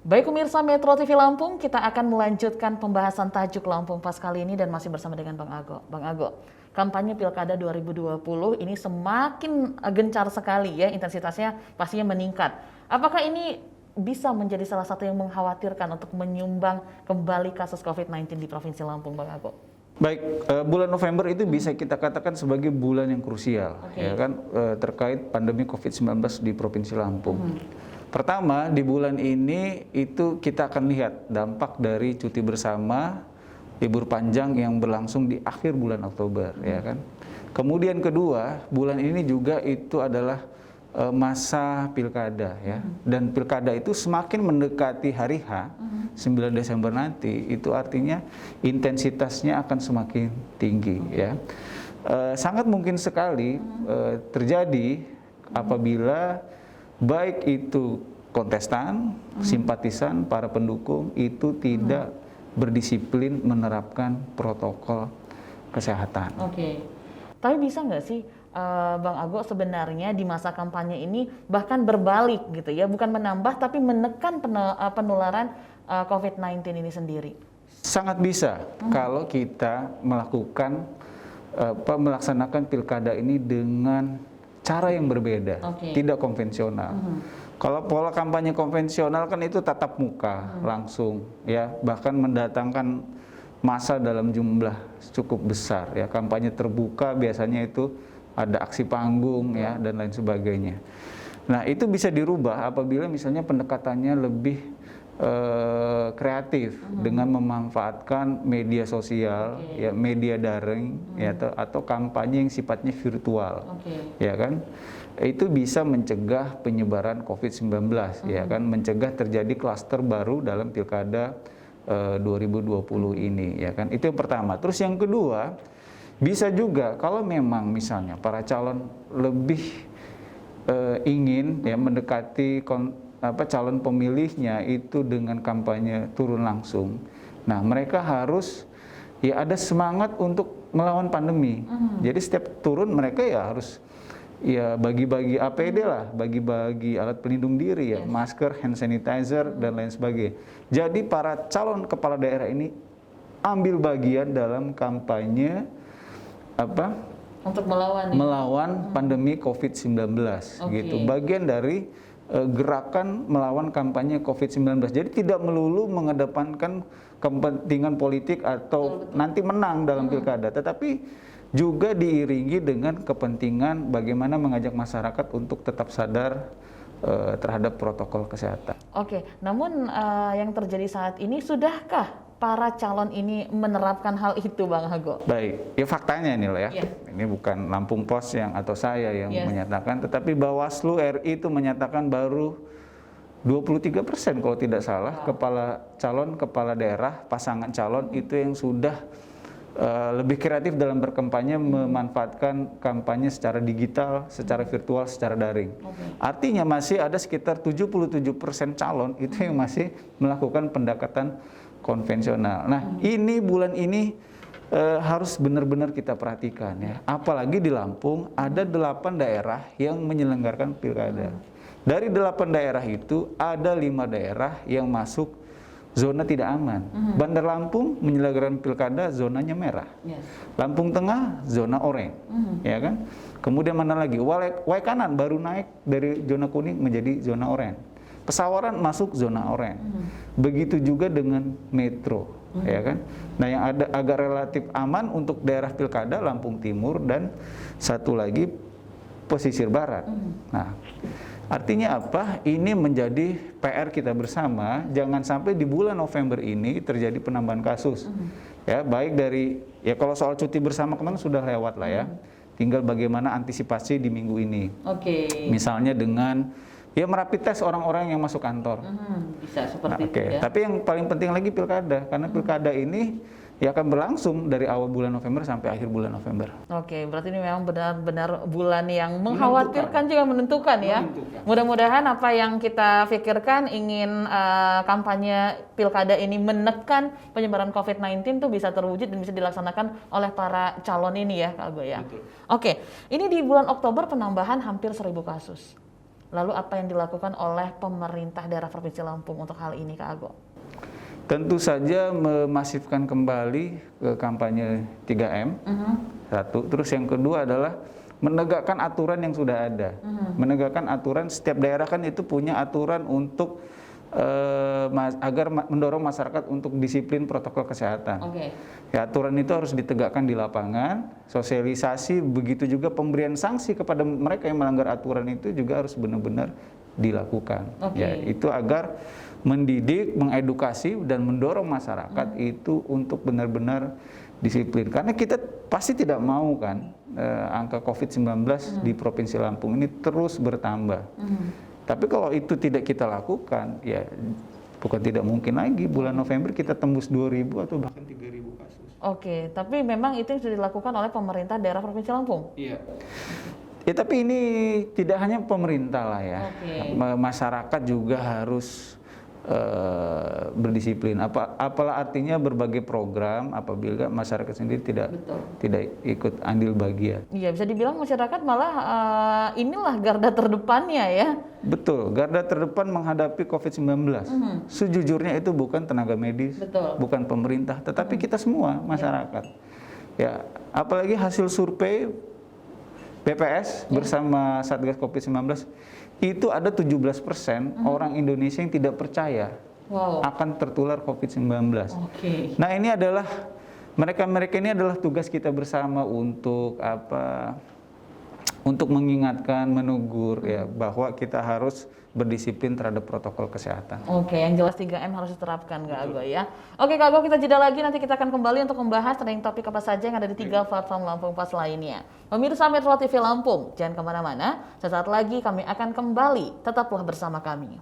Baik pemirsa Metro TV Lampung, kita akan melanjutkan pembahasan tajuk Lampung Pas kali ini dan masih bersama dengan Bang Ago. Bang Ago, kampanye Pilkada 2020 ini semakin gencar sekali ya, intensitasnya pastinya meningkat. Apakah ini bisa menjadi salah satu yang mengkhawatirkan untuk menyumbang kembali kasus COVID-19 di Provinsi Lampung, Bang Ago? Baik, bulan November itu bisa kita katakan sebagai bulan yang krusial, ya kan, terkait pandemi COVID-19 di Provinsi Lampung. Pertama, di bulan ini itu kita akan lihat dampak dari cuti bersama, libur panjang yang berlangsung di akhir bulan Oktober, ya kan. Kemudian kedua, bulan ini juga itu adalah masa pilkada, ya. Dan pilkada itu semakin mendekati hari H, 9 Desember nanti, itu artinya intensitasnya akan semakin tinggi, ya. Sangat mungkin sekali terjadi apabila baik itu kontestan, simpatisan, para pendukung itu tidak berdisiplin menerapkan protokol kesehatan. Oke. Tapi bisa nggak sih Bang Ago sebenarnya di masa kampanye ini bahkan berbalik gitu ya, bukan menambah tapi menekan penularan COVID-19 ini sendiri? Sangat bisa kalau kita melaksanakan pilkada ini dengan cara yang berbeda, tidak konvensional. Kalau pola kampanye konvensional kan itu tatap muka langsung, ya, bahkan mendatangkan massa dalam jumlah cukup besar, ya. Kampanye terbuka biasanya itu ada aksi panggung, ya, dan lain sebagainya. Nah, itu bisa dirubah apabila misalnya pendekatannya lebih kreatif dengan memanfaatkan media sosial, ya, media daring, ya, atau kampanye yang sifatnya virtual, ya kan, itu bisa mencegah penyebaran COVID-19, ya kan, mencegah terjadi klaster baru dalam pilkada 2020 ini, ya kan, itu yang pertama. Terus yang kedua, bisa juga kalau memang misalnya para calon lebih ingin, ya, mendekati calon pemilihnya itu dengan kampanye turun langsung. Nah, mereka harus, ya, ada semangat untuk melawan pandemi. Jadi setiap turun mereka ya harus, ya, bagi-bagi APD lah, bagi-bagi alat pelindung diri, ya, masker, hand sanitizer, dan lain sebagainya. Jadi para calon kepala daerah ini ambil bagian dalam kampanye untuk melawan pandemi COVID-19, gitu. Bagian dari gerakan melawan kampanye COVID-19. Jadi tidak melulu mengedepankan kepentingan politik atau nanti menang dalam pilkada, tetapi juga diiringi dengan kepentingan bagaimana mengajak masyarakat untuk tetap sadar terhadap protokol kesehatan. Oke, namun yang terjadi saat ini, sudahkah para calon ini menerapkan hal itu, Bang Ago? Baik, ya faktanya ini loh, ya. Ini bukan Lampung Pos atau saya yang menyatakan, tetapi Bawaslu RI itu menyatakan baru 23% kalau tidak salah calon kepala daerah, pasangan calon itu yang sudah lebih kreatif dalam berkampanye, memanfaatkan kampanye secara digital, secara virtual, secara daring. Artinya masih ada sekitar 77% calon itu yang masih melakukan pendekatan konvensional. Nah, ini bulan ini harus benar-benar kita perhatikan, ya. Apalagi di Lampung ada 8 daerah yang menyelenggarkan pilkada. Dari 8 daerah itu ada 5 daerah yang masuk zona tidak aman. Bandar Lampung menyelenggarakan pilkada zonanya merah. Lampung Tengah zona oranye, ya kan. Kemudian mana lagi? Waikanan baru naik dari zona kuning menjadi zona oranye. Pesawaran masuk zona oranye. Begitu juga dengan Metro, ya kan. Nah, yang ada agak relatif aman untuk daerah pilkada Lampung Timur dan satu lagi pesisir barat. Nah, artinya apa? Ini menjadi PR kita bersama, jangan sampai di bulan November ini terjadi penambahan kasus. Ya, baik dari, ya, kalau soal cuti bersama kemarin sudah lewat lah, ya. Tinggal bagaimana antisipasi di minggu ini. Misalnya dengan, ya, merapid tes orang-orang yang masuk kantor. Bisa seperti itu, ya. Tapi yang paling penting lagi pilkada, karena pilkada ini ya akan berlangsung dari awal bulan November sampai akhir bulan November. Oke, berarti ini memang benar-benar bulan yang mengkhawatirkan juga menentukan, ya. Mudah-mudahan apa yang kita pikirkan ingin kampanye pilkada ini menekan penyebaran COVID-19 tuh bisa terwujud dan bisa dilaksanakan oleh para calon ini, ya, Kak Ago, ya. Oke, ini di bulan Oktober penambahan hampir 1.000 kasus. Lalu apa yang dilakukan oleh pemerintah daerah Provinsi Lampung untuk hal ini, Kak Ago? Tentu saja memasifkan kembali ke kampanye 3M, satu. Terus yang kedua adalah menegakkan aturan yang sudah ada. Menegakkan aturan, setiap daerah kan itu punya aturan untuk agar mendorong masyarakat untuk disiplin protokol kesehatan. Ya, aturan itu harus ditegakkan di lapangan, sosialisasi, begitu juga pemberian sanksi kepada mereka yang melanggar aturan itu juga harus benar-benar dilakukan. Ya, itu agar mendidik, mengedukasi, dan mendorong masyarakat itu untuk benar-benar disiplin. Karena kita pasti tidak mau kan angka COVID-19 di Provinsi Lampung ini terus bertambah. Tapi kalau itu tidak kita lakukan, ya bukan tidak mungkin lagi bulan November kita tembus 2.000 atau bahkan 3.000 kasus. Oke, tapi memang itu yang sudah dilakukan oleh pemerintah daerah Provinsi Lampung? Iya. Ya, tapi ini tidak hanya pemerintah lah ya. Masyarakat juga harus berdisiplin. Apalah artinya berbagai program apabila masyarakat sendiri tidak ikut andil bagian. Iya, bisa dibilang masyarakat malah inilah garda terdepannya ya. Betul, garda terdepan menghadapi COVID-19. Sejujurnya itu bukan tenaga medis, bukan pemerintah, tetapi kita semua masyarakat. Ya, apalagi hasil survei BPS bersama Satgas COVID-19 itu ada 17% orang Indonesia yang tidak percaya akan tertular COVID-19. Nah, ini adalah mereka ini adalah tugas kita bersama untuk untuk mengingatkan, menegur ya bahwa kita harus berdisiplin terhadap protokol kesehatan. Yang jelas 3M harus diterapkan, Kak Ago ya. Kak Ago, kita jeda lagi, nanti kita akan kembali untuk membahas trending topik apa saja yang ada di 3 platform Lampung Pas lainnya. Pemirsa Metro TV Lampung, jangan kemana-mana, sesaat lagi kami akan kembali, tetaplah bersama kami.